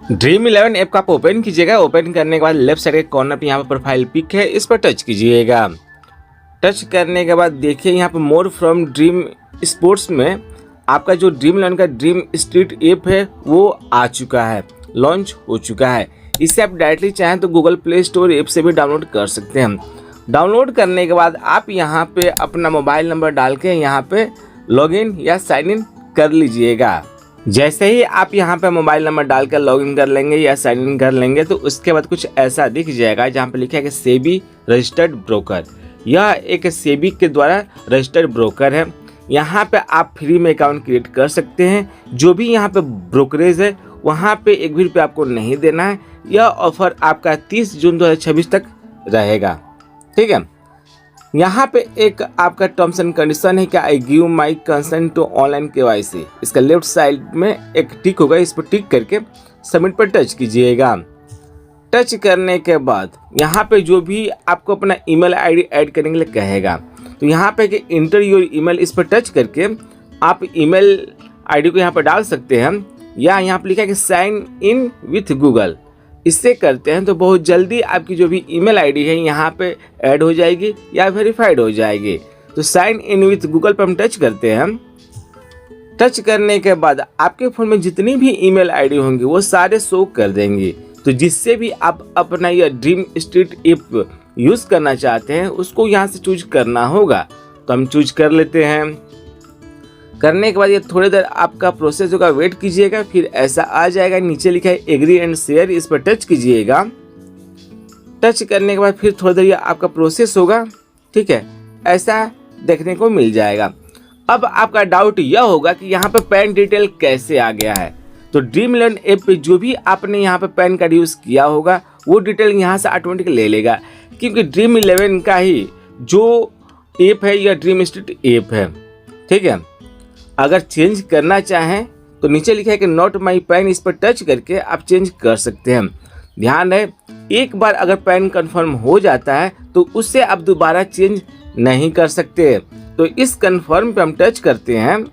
Dream 11 app को आप open कीजिएगा। ओपन करने के बाद लेफ्ट साइड के कॉर्नर पे यहाँ पर प्रोफाइल पिक है, इस पर टच कीजिएगा। टच करने के बाद देखिए यहाँ पर मोर फ्रॉम ड्रीम स्पोर्ट्स में आपका जो ड्रीम 11 का ड्रीम स्ट्रीट ऐप है वो आ चुका है, लॉन्च हो चुका है। इसे आप डायरेक्टली चाहें तो गूगल प्ले स्टोर ऐप से भी डाउनलोड कर सकते हैं। डाउनलोड करने के बाद आप यहाँ पे अपना मोबाइल नंबर डाल के यहाँ पे लॉगिन या साइन इन कर लीजिएगा। जैसे ही आप यहाँ पे मोबाइल नंबर डालकर लॉगिन कर लेंगे या साइन इन कर लेंगे तो उसके बाद कुछ ऐसा दिख जाएगा जहाँ पे लिखा है कि सेबी रजिस्टर्ड ब्रोकर। यह एक सेबी के द्वारा रजिस्टर्ड ब्रोकर है। यहाँ पे आप फ्री में अकाउंट क्रिएट कर सकते हैं। जो भी यहाँ पे ब्रोकरेज है वहाँ पे एक भी रुपया आपको नहीं देना है। यह ऑफर आपका 30 जून 2026 तक रहेगा, ठीक है। यहाँ पे एक आपका टर्म्स एंड कंडीशन है कि I give my consent to online KYC। इसका लेफ्ट साइड में एक टिक होगा, इस पर टिक करके सबमिट पर टच कीजिएगा। टच करने के बाद यहाँ पे जो भी आपको अपना ईमेल आईडी ऐड करने के लिए कहेगा तो यहाँ पे कि इंटर योर ईमेल, इस पर टच करके आप ईमेल आईडी को यहाँ पर डाल सकते हैं। या यहाँ पर लिखा है कि साइन इन विथ गूगल, इससे करते हैं तो बहुत जल्दी आपकी जो भी ईमेल आईडी है यहाँ पे ऐड हो जाएगी या वेरीफाइड हो जाएगी। तो साइन इन विथ गूगल पर हम टच करते हैं। टच करने के बाद आपके फ़ोन में जितनी भी ईमेल आईडी होंगी वो सारे शो कर देंगी। तो जिससे भी आप अपना यह ड्रीम स्ट्रीट ऐप यूज़ करना चाहते हैं उसको यहाँ से चूज करना होगा। तो हम चूज कर लेते हैं। करने के बाद ये थोड़ी देर आपका प्रोसेस होगा, वेट कीजिएगा। फिर ऐसा आ जाएगा, नीचे लिखा है एग्री एंड शेयर, इस पर टच कीजिएगा। टच करने के बाद फिर थोड़ी देर ये आपका प्रोसेस होगा, ठीक है। ऐसा देखने को मिल जाएगा। अब आपका डाउट यह होगा कि यहाँ पे पैन डिटेल कैसे आ गया है। तो ड्रीम 11 ऐप पे जो भी आपने यहाँ पे पैन कार्ड यूज़ किया होगा वो डिटेल यहाँ से ऑटोमेटिक ले लेगा, क्योंकि ड्रीम 11 का ही जो ऐप है यह ड्रीम स्ट्रीट ऐप है, ठीक है। अगर चेंज करना चाहें तो नीचे लिखा है कि नॉट माई पैन, इस पर टच करके आप चेंज कर सकते हैं। ध्यान रहे, एक बार अगर पैन कंफर्म हो जाता है तो उससे आप दोबारा चेंज नहीं कर सकते। तो इस कंफर्म पे हम टच करते हैं।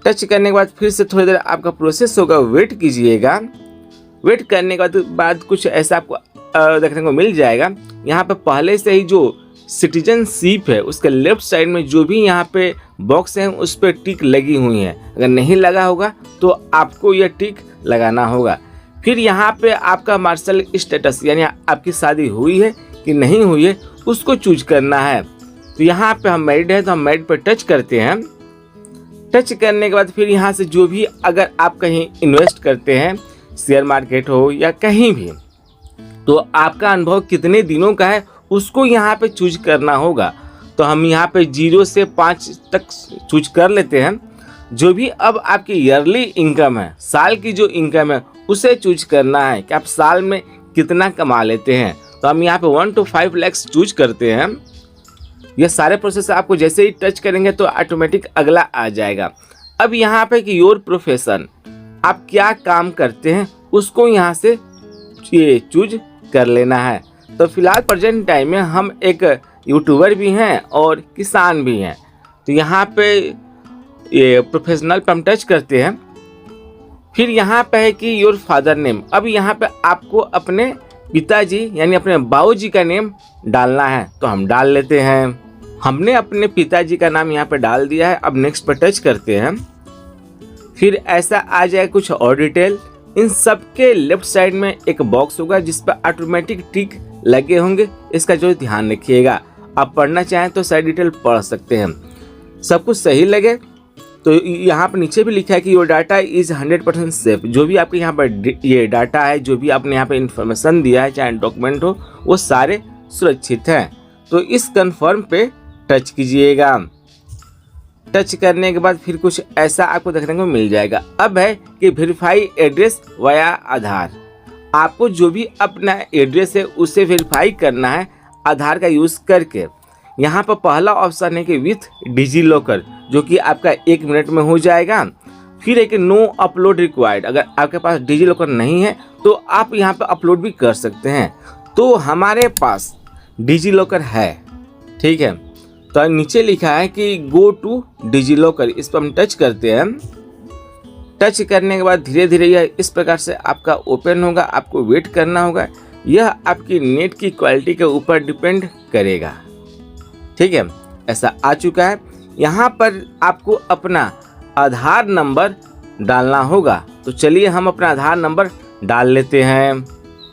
टच करने के बाद फिर से थोड़ी देर आपका प्रोसेस होगा, वेट कीजिएगा। वेट करने के बाद कुछ ऐसा आपको देखने को मिल जाएगा। यहाँ पे पहले से ही जो सिटीजनशिप है उसके लेफ्ट साइड में जो भी यहाँ पे बॉक्स है उस पर टिक लगी हुई है। अगर नहीं लगा होगा तो आपको यह टिक लगाना होगा। फिर यहाँ पे आपका मार्शल स्टेटस यानी आपकी शादी हुई है कि नहीं हुई है उसको चूज करना है। तो यहाँ पे हम मैरिड है तो हम मैरिड पर टच करते हैं। टच करने के बाद फिर यहाँ से जो भी अगर आप कहीं इन्वेस्ट करते हैं, शेयर मार्केट हो या कहीं भी, तो आपका अनुभव कितने दिनों का है उसको यहाँ पे चूज करना होगा। तो हम यहाँ पे 0 से 5 तक चूज कर लेते हैं। जो भी अब आपकी ईयरली इनकम है, साल की जो इनकम है उसे चूज करना है कि आप साल में कितना कमा लेते हैं। तो हम यहाँ पे 1 to 5 लाख चूज करते हैं। ये सारे प्रोसेस आपको जैसे ही टच करेंगे तो ऑटोमेटिक अगला आ जाएगा। अब यहाँ पे कि योर प्रोफेशन, आप क्या काम करते हैं उसको यहाँ से ये चूज कर लेना है। तो फिलहाल प्रेजेंट टाइम में हम एक यूट्यूबर भी हैं और किसान भी हैं। तो यहाँ पे ये प्रोफेशनल पे हम टच करते हैं। फिर यहाँ पे है कि योर फादर नेम। अब यहाँ पे आपको अपने पिताजी यानी अपने बाबूजी का नेम डालना है, तो हम डाल लेते हैं। हमने अपने पिताजी का नाम यहाँ पे डाल दिया है। अब नेक्स्ट पर टच करते हैं। फिर ऐसा आ जाए कुछ और डिटेल। इन सब के लेफ्ट साइड में एक बॉक्स होगा जिस पर ऑटोमेटिक टिक लगे होंगे, इसका जो ध्यान रखिएगा। आप पढ़ना चाहें तो सारी डिटेल पढ़ सकते हैं। सब कुछ सही लगे तो यहाँ पर नीचे भी लिखा है कि योर डाटा इज़ 100% सेफ। जो भी आपके यहाँ पर ये डाटा है, जो भी आपने यहाँ पे इन्फॉर्मेशन दिया है, चाहे डॉक्यूमेंट हो, वो सारे सुरक्षित हैं। तो इस कन्फर्म पे टच कीजिएगा। टच करने के बाद फिर कुछ ऐसा आपको देखने को मिल जाएगा। अब है कि वेरीफाई एड्रेस वाया आधार। आपको जो भी अपना एड्रेस है उसे वेरीफाई करना है आधार का यूज़ करके। यहाँ पर पहला ऑप्शन है कि विथ डिजी लॉकर, जो कि आपका 1 मिनट में हो जाएगा। फिर है कि नो अपलोड रिक्वायर्ड। अगर आपके पास डिजी लॉकर नहीं है तो आप यहाँ पर अपलोड भी कर सकते हैं। तो हमारे पास डिजी लॉकर है, ठीक है। तो नीचे लिखा है कि गो टू डिजी लॉकर, इस पर हम टच करते हैं। टच करने के बाद धीरे धीरे यह इस प्रकार से आपका ओपन होगा। आपको वेट करना होगा, यह आपकी नेट की क्वालिटी के ऊपर डिपेंड करेगा। ठीक है, ऐसा आ चुका है। यहाँ पर आपको अपना आधार नंबर डालना होगा। तो चलिए हम अपना आधार नंबर डाल लेते हैं।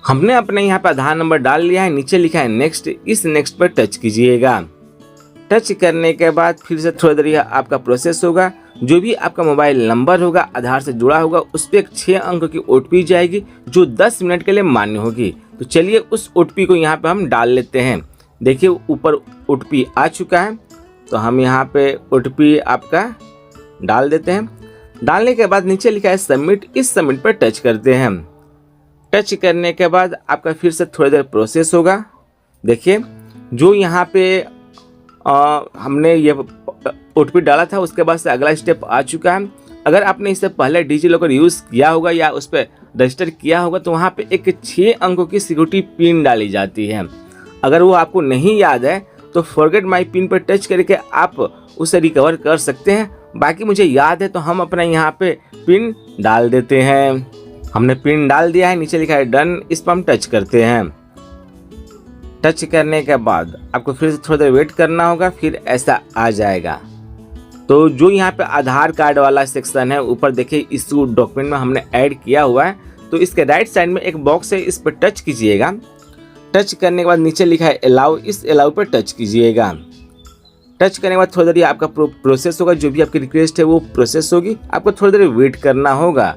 हमने अपने यहाँ पर आधार नंबर डाल लिया है। नीचे लिखा है नेक्स्ट, इस नेक्स्ट पर टच कीजिएगा। टच करने के बाद फिर से थोड़ी देर यह आपका प्रोसेस होगा। जो भी आपका मोबाइल नंबर होगा आधार से जुड़ा होगा उस पर एक 6 अंक की OTP जाएगी जो 10 मिनट के लिए मान्य होगी। तो चलिए उस OTP को यहाँ पे हम डाल लेते हैं। देखिए ऊपर OTP आ चुका है, तो हम यहाँ पे OTP आपका डाल देते हैं। डालने के बाद नीचे लिखा है सबमिट, इस सबमिट पर टच करते हैं। टच करने के बाद आपका फिर से थोड़ी देर प्रोसेस होगा। देखिए जो यहाँ पे हमने ये OTP डाला था उसके बाद से अगला स्टेप आ चुका है। अगर आपने इससे पहले डिजिलॉकर यूज़ किया होगा या उस पर रजिस्टर किया होगा तो वहाँ पे एक 6 अंकों की सिक्योरिटी पिन डाली जाती है। अगर वो आपको नहीं याद है तो फॉरगेट माई पिन पर टच करके आप उसे रिकवर कर सकते हैं। बाकी मुझे याद है तो हम अपना यहाँ पे पिन डाल देते हैं। हमने पिन डाल दिया है, नीचे लिखा है डन, इस पर हम टच करते हैं। टच करने के बाद आपको फिर से थोड़ी देर वेट करना होगा, फिर ऐसा आ जाएगा। तो जो यहाँ पे आधार कार्ड वाला सेक्शन है ऊपर देखिए इशू डॉक्यूमेंट में हमने ऐड किया हुआ है, तो इसके राइट साइड में एक बॉक्स है, इस पर टच कीजिएगा। टच करने के बाद नीचे लिखा है अलाउ, इस अलाउ पर टच कीजिएगा। टच करने के बाद थोड़ी देर आपका प्रोसेस होगा, जो भी आपकी रिक्वेस्ट है वो प्रोसेस होगी। आपको थोड़ी देर वेट करना होगा।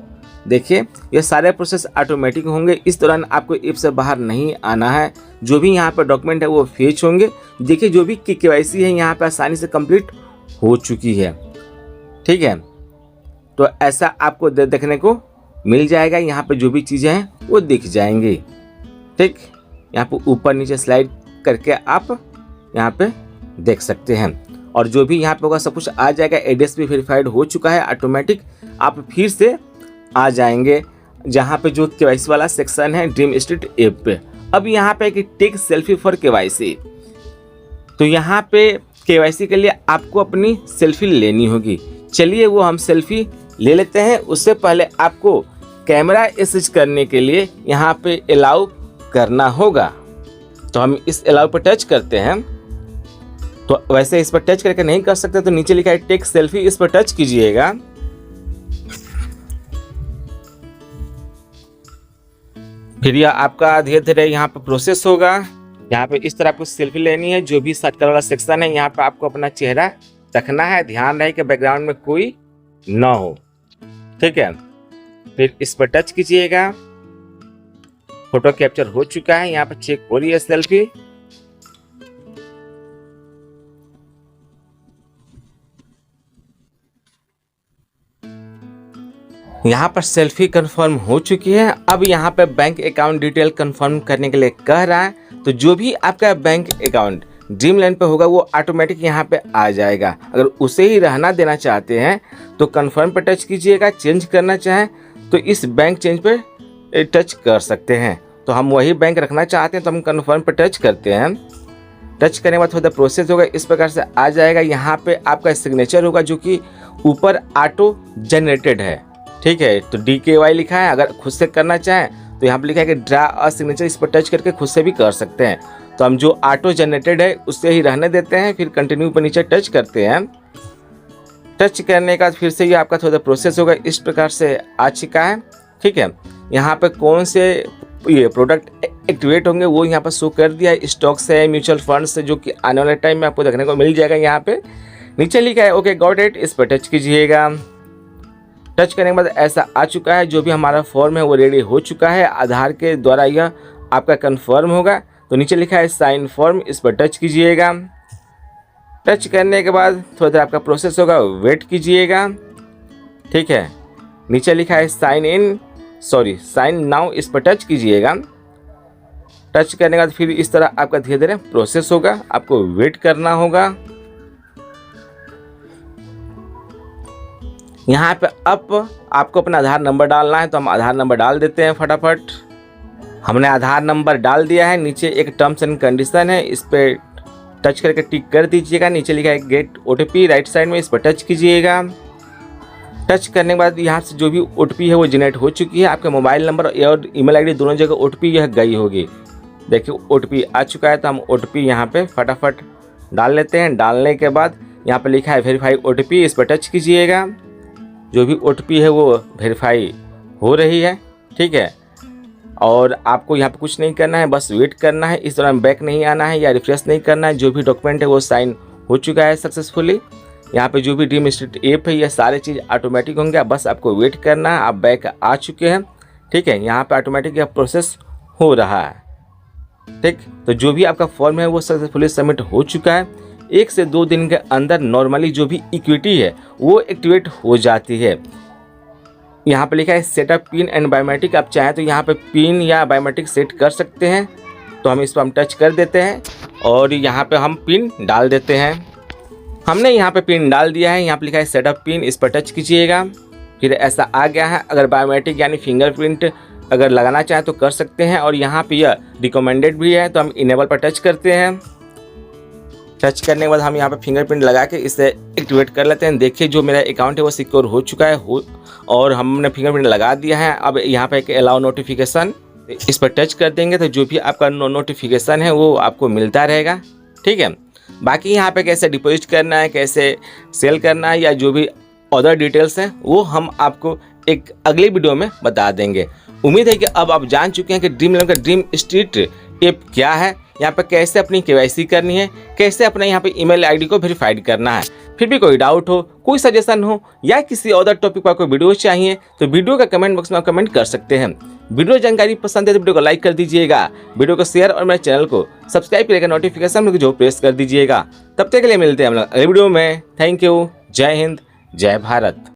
देखिए ये सारे प्रोसेस ऑटोमेटिक होंगे। इस दौरान आपको ऐप से बाहर नहीं आना है। जो भी यहाँ पर डॉक्यूमेंट है वो फेच होंगे। देखिए जो भी KYC है यहाँ पर आसानी से कंप्लीट हो चुकी है। ठीक है, तो ऐसा आपको देखने को मिल जाएगा। यहाँ पे जो भी चीज़ें हैं वो दिख जाएंगी। ठीक, यहाँ पे ऊपर नीचे स्लाइड करके आप यहाँ पे देख सकते हैं। और जो भी यहाँ पे होगा सब कुछ आ जाएगा। एड्रेस भी वेरीफाइड हो चुका है ऑटोमेटिक। आप फिर से आ जाएंगे जहाँ पे जो KYC वाला सेक्शन है ड्रीम स्ट्रीट ऐप पे। अब यहाँ पे एक टेक सेल्फी फॉर KYC, तो यहाँ पे KYC के लिए आपको अपनी सेल्फी लेनी होगी। चलिए वो हम सेल्फी ले लेते हैं। उससे पहले आपको कैमरा एक्सेस करने के लिए यहाँ पे अलाउ करना होगा। तो हम इस अलाउ पर टच करते हैं। तो वैसे इस पर टच करके नहीं कर सकते, तो नीचे लिखा है टेक सेल्फी, इस पर टच कीजिएगा। फिर यह आपका धीरे धीरे यहाँ पे प्रोसेस होगा। यहाँ पे इस तरह आपको सेल्फी लेनी है। जो भी सर्कल वाला सेक्शन है यहाँ पे आपको अपना चेहरा रखना है। ध्यान रहे कि बैकग्राउंड में कोई ना हो। ठीक है, फिर इस पर टच कीजिएगा। फोटो कैप्चर हो चुका है। यहाँ पे चेक हो रही है सेल्फी। यहाँ पर सेल्फी कंफर्म हो चुकी है। अब यहाँ पे बैंक अकाउंट डिटेल कंफर्म करने के लिए कह रहा है। तो जो भी आपका बैंक अकाउंट ड्रीमलैंड पे होगा वो ऑटोमेटिक यहाँ पे आ जाएगा। अगर उसे ही रहना देना चाहते हैं तो कंफर्म पर टच कीजिएगा। चेंज करना चाहें तो इस बैंक चेंज पे टच कर सकते हैं। तो हम वही बैंक रखना चाहते हैं तो हम कंफर्म पर टच करते हैं। टच करने के बाद थोड़ा प्रोसेस होगा, इस प्रकार से आ जाएगा। यहाँ पे आपका सिग्नेचर होगा जो कि ऊपर ऑटो जनरेटेड है। ठीक है, तो DKY लिखा है। अगर खुद से करना चाहें तो यहाँ पे लिखा है कि ड्रा अ सिग्नेचर, इस पर टच करके खुद से भी कर सकते हैं। तो हम जो ऑटो जनरेटेड है उससे ही रहने देते हैं। फिर कंटिन्यू पर नीचे टच करते हैं। टच करने के बाद फिर से ये आपका थोड़ा प्रोसेस होगा। इस प्रकार से आ चुका है। ठीक है, यहाँ पे कौन से ये प्रोडक्ट एक्टिवेट होंगे वो यहाँ पर शो कर दिया है। स्टॉक्स है, म्यूचुअल फंड्स से, जो कि आने वाले टाइम में आपको देखने को मिल जाएगा। यहाँ पे नीचे लिखा है ओके गॉट इट, इस पर टच कीजिएगा। टच करने के बाद ऐसा आ चुका है। जो भी हमारा फॉर्म है वो रेडी हो चुका है। आधार के द्वारा यह आपका कंफर्म होगा। तो नीचे लिखा है साइन फॉर्म, इस पर टच कीजिएगा। टच करने के बाद थोड़ा देर आपका प्रोसेस होगा, वेट कीजिएगा। ठीक है, नीचे लिखा है साइन नाउ, इस पर टच कीजिएगा। टच करने के बाद फिर इस तरह आपका धीरे धीरे प्रोसेस होगा। आपको वेट करना होगा। यहाँ पे अब आपको अपना आधार नंबर डालना है, तो हम आधार नंबर डाल देते हैं फटाफट। हमने आधार नंबर डाल दिया है। नीचे एक टर्म्स एंड कंडीशन है, इस पर टच करके टिक कर दीजिएगा। नीचे लिखा है गेट OTP राइट साइड में, इस पर टच कीजिएगा। टच करने के बाद यहाँ से जो भी OTP है वो जनरेट हो चुकी है। आपके मोबाइल नंबर और ईमेल आईडी दोनों जगह OTP यह गई होगी। देखिए OTP आ चुका है, तो हम OTP यहाँ पे फटाफट डाल लेते हैं। डालने के बाद यहाँ पे लिखा है वेरीफाई OTP, इस पर टच कीजिएगा। जो भी OTP है वो वेरीफाई हो रही है, ठीक है। और आपको यहाँ पे कुछ नहीं करना है, बस वेट करना है। इस दौरान बैक नहीं आना है या रिफ्रेश नहीं करना है। जो भी डॉक्यूमेंट है वो साइन हो चुका है सक्सेसफुली। यहाँ पे जो भी ड्रीम स्ट्रीट ऐप है ये सारे चीज़ ऑटोमेटिक होंगे, बस आपको वेट करना है। आप बैक आ चुके हैं, ठीक है। यहाँ पे ऑटोमेटिक यह प्रोसेस हो रहा है, ठीक। तो जो भी आपका फॉर्म है वो सक्सेसफुली सबमिट हो चुका है। 1 से 2 दिन के अंदर नॉर्मली जो भी इक्विटी है वो एक्टिवेट हो जाती है। यहाँ पे लिखा है सेटअप पिन एंड बायोमेट्रिक। आप चाहें तो यहाँ पे पिन या बायोमेट्रिक सेट कर सकते हैं। तो हम इस पर टच कर देते हैं और यहाँ पे हम पिन डाल देते हैं। हमने यहाँ पे पिन डाल दिया है। यहाँ पे लिखा है सेटअप पिन, इस पर टच कीजिएगा। फिर ऐसा आ गया है। अगर बायोमेट्रिक यानी फिंगरप्रिंट अगर लगाना चाहें तो कर सकते हैं। और यहाँ पे यह रिकमेंडेड भी है, तो हम इनेबल पर टच करते हैं। टच करने के बाद हम यहाँ पे फिंगरप्रिंट लगा के इसे एक्टिवेट कर लेते हैं। देखिए जो मेरा अकाउंट है वो सिक्योर हो चुका है और हमने फिंगरप्रिंट लगा दिया है। अब यहाँ पे एक अलाउ नोटिफिकेशन, इस पर टच कर देंगे तो जो भी आपका नोटिफिकेशन है वो आपको मिलता रहेगा, ठीक है। बाकी यहाँ पे कैसे डिपॉजिट करना है, कैसे सेल करना है या जो भी अदर डिटेल्स हैं वो हम आपको एक अगली वीडियो में बता देंगे। उम्मीद है कि अब आप जान चुके हैं कि ड्रीम11 का ड्रीम स्ट्रीट ऐप क्या है, यहाँ पे कैसे अपनी KYC करनी है, कैसे अपने यहाँ पे ईमेल आईडी को वेरीफाइड करना है। फिर भी कोई डाउट हो, कोई सजेशन हो या किसी और टॉपिक पर कोई वीडियो चाहिए तो वीडियो का कमेंट बॉक्स में आप कमेंट कर सकते हैं। वीडियो जानकारी पसंद है तो वीडियो को लाइक कर दीजिएगा, वीडियो को शेयर और मेरे चैनल को सब्सक्राइब करके नोटिफिकेशन जो प्रेस कर दीजिएगा। तब तक के लिए मिलते हैं हम लोग अगले वीडियो में। Thank you. जय हिंद, जय भारत।